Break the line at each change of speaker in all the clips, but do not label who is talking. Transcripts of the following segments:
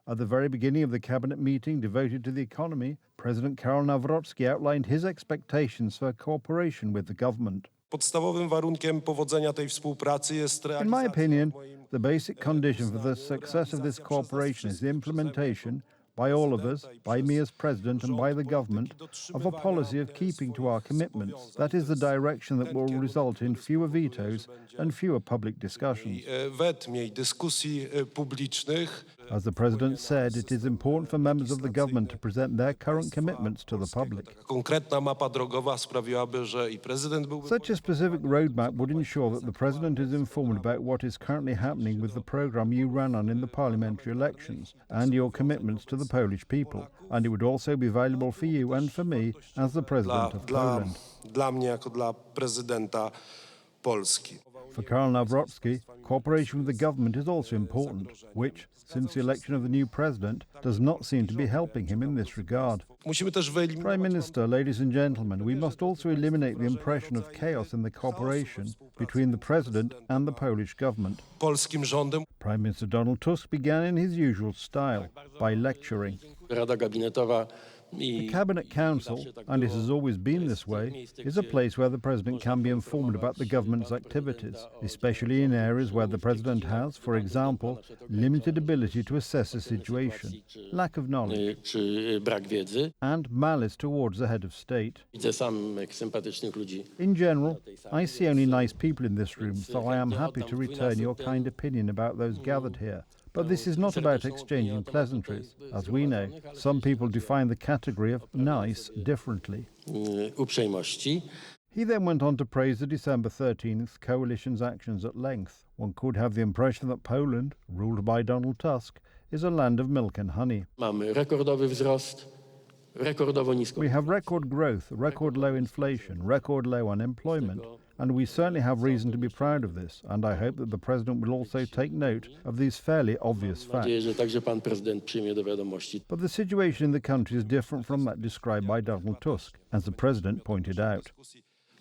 At the very beginning of the cabinet meeting devoted to the economy, President Karol Nawrocki outlined his expectations for cooperation with the government.
Podstawowym warunkiem powodzenia tej współpracy jest
In my
realizacja
opinion,
w moim
the basic condition for the
uznaniu,
success of this
realizacja
cooperation is the
przez wszystkich,
implementation,
przeze
by
mnie
all of
jako
us,
prezydenta
by
i
me
przez
as President and by the
rząd,
government,
polityki
of a policy of
dotrzymywania
keeping to our
swoich
commitments.
zobowiązań.
That is
To
the
jest
direction that
ten
will
kierunek,
result in
który
fewer
spowoduje, że
vetoes
będzie
and fewer public discussions.
wetmiej dyskusji publicznych.
As the President said, it is important for members of the government to present their current commitments to the public.
Taka konkretna mapa drogowa sprawiłaby, że i prezydent byłby
Such a specific roadmap would ensure that the President is informed about what is currently happening with the programme you ran on in the parliamentary elections and your commitments to the Polish people, and it would also be valuable for you and for me as the President of Poland.
dla mnie jako dla prezydenta Polski.
For Karol Nawrocki, cooperation with the government is also important, which, since the election of the new president, does not seem to be helping him in this regard.
Musimy też
Prime Minister, ladies and gentlemen, we must also eliminate the impression of chaos in the cooperation between the president and the Polish government.
polskim rządem.
Prime Minister Donald Tusk began in his usual style, by lecturing.
Rada Gabinetowa
The Cabinet Council, and it has always been this way, is a place where the President can be informed about the government's activities, especially in areas where the President has, for example, limited ability to assess a situation, lack of knowledge,
czy brak wiedzy.
and malice towards the head of state.
Widzę samych sympatycznych ludzi.
In general, I see only nice people in this room, so I am happy to return your kind opinion about those gathered here. But this is not about exchanging pleasantries. As we know, some people define the category of nice differently.
Uprzejmości.
He then went on to praise the December 13th coalition's actions at length. One could have the impression that Poland, ruled by Donald Tusk, is a land of milk and honey.
Mamy rekordowy wzrost, rekordowo nisko.
We have record growth, record low inflation, record low unemployment, and we certainly have reason to be proud of this, and I hope that the President will also take note of these fairly obvious
Mam
facts.
nadzieję, że także pan prezydent przyjmie do wiadomości.
But the situation in the country is different from that described by Donald Tusk, as the President pointed out.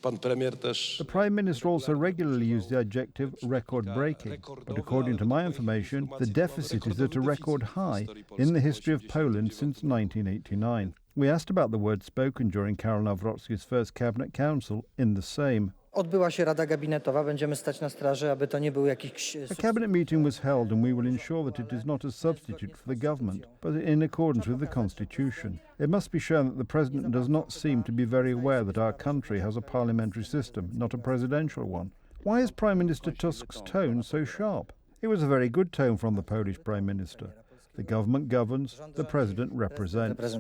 Pan premier też
The Prime Minister also regularly used the adjective record-breaking, but according to my information, the deficit is at a record high in the history of Poland since 1989. We asked about the words spoken during Karol Nawrocki's first Cabinet Council in the Sejm.
Odbyła się Rada Gabinetowa, będziemy stać na straży, aby to nie był jakiś...
A cabinet meeting was held and we will ensure that it is not a substitute for the government, but in accordance with the constitution. It must be shown that the President does not seem to be very aware that our country has a parliamentary system, not a presidential one. Why is Prime Minister Tusk's tone so sharp? It was a very good tone from the Polish Prime Minister. The government governs, the President represents.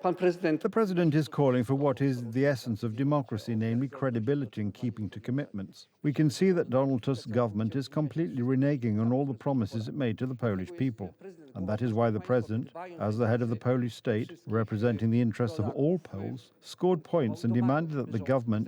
The President is calling for what is the essence of democracy, namely credibility and keeping to commitments. We can see that Donald Tusk's government is completely reneging on all the promises it made to the Polish people. And that is why the President, as the head of the Polish state, representing the interests of all Poles, scored points and demanded that the government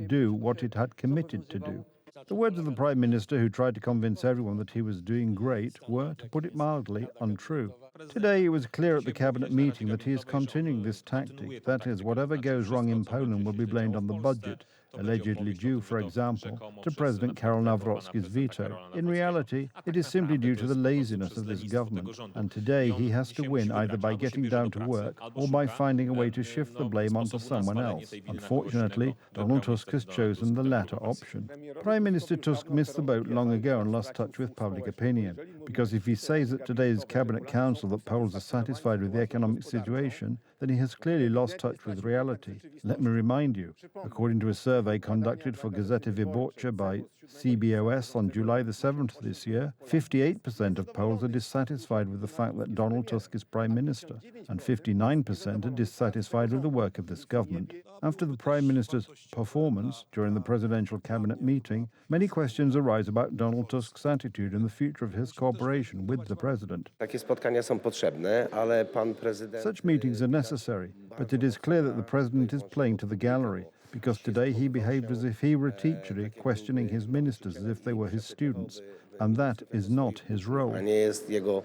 do what it had committed to do. The words of the Prime Minister, who tried to convince everyone that he was doing great, were, to put it mildly, untrue. Today it was clear at the Cabinet meeting that he is continuing this tactic. That is, whatever goes wrong in Poland will be blamed on the budget, allegedly due, for example, to President Karol Nawrocki's veto. In reality, it is simply due to the laziness of this government, and today he has to win either by getting down to work or by finding a way to shift the blame onto someone else. Unfortunately, Donald Tusk has chosen the latter option. Prime Minister Tusk missed the boat long ago and lost touch with public opinion, because if he says at today's Cabinet Council that Poles are satisfied with the economic situation, then he has clearly lost touch with reality. Let me remind you, according to a survey conducted for Gazeta Wyborcza by CBOS on July the 7th this year, 58% of Poles are dissatisfied with the fact that Donald Tusk is Prime Minister, and 59% are dissatisfied with the work of this government. After the Prime Minister's performance during the presidential cabinet meeting, many questions arise about Donald Tusk's attitude and the future of his cooperation with the President.
Takie spotkania są potrzebne, ale pan prezydent...
Such meetings are necessary, but it is clear that the President is playing to the gallery, because today he behaved as if he were a teacher, questioning his ministers as if they were his students, and that is not his role.
Nie jest jego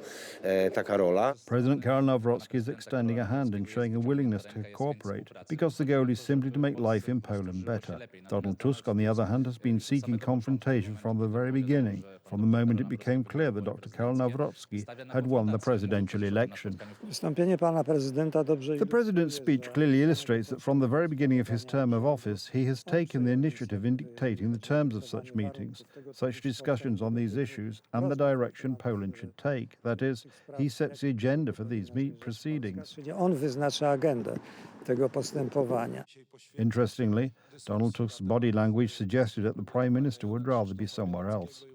taka rola.
President Karol Nawrocki is extending a hand and showing a willingness to cooperate, because the goal is simply to make life in Poland better. Donald Tusk, on the other hand, has been seeking confrontation from the very beginning, from the moment it became clear that Dr. Karol Nawrocki had won the presidential election.
Wystąpienie pana prezydenta dobrze
The president's speech clearly illustrates that from the very beginning of his term of office, he has taken the initiative in dictating the terms of such meetings, such discussions on these issues, and the direction Poland should take. That is, he sets the agenda for these proceedings.
Czyli on wyznacza agendę tego postępowania.
Interestingly, Donald Tusk's body language suggested that the Prime Minister would rather be somewhere else.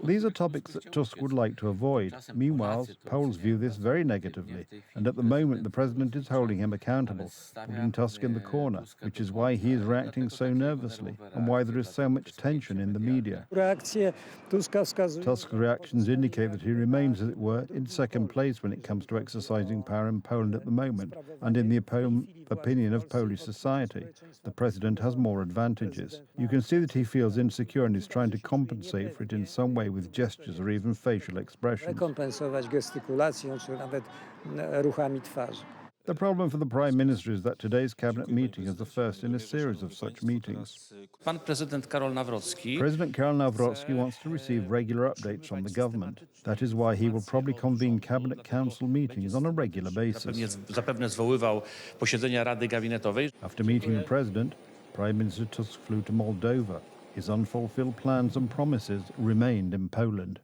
These are topics that Tusk would like to avoid. Meanwhile, Poles view this very negatively, and at the moment the president is holding him accountable, putting Tusk in the corner, which is why he is reacting so nervously and why there is so much tension in the media.
Reakcje Tuska wskazują...
Tusk's reactions indicate that he remains, as it were, in second place when it comes to exercising power in Poland at the moment, and in the opinion of Polish society, the president has more advantages. You can see that he feels insecure and is trying to compensate for it in some way with gestures or even facial expressions.
Rekompensować gestykulacją czy nawet ruchami twarzy.
The problem for the Prime Minister is that today's cabinet meeting is the first in a series of such meetings.
President Karol
Nawrocki wants to receive regular updates from the government. That is why he will probably convene cabinet council meetings on a regular basis.
Zapewne zwoływał posiedzenia Rady Gabinetowej.
After meeting the president, Prime Minister Tusk flew to Moldova. His unfulfilled plans and promises remained in Poland.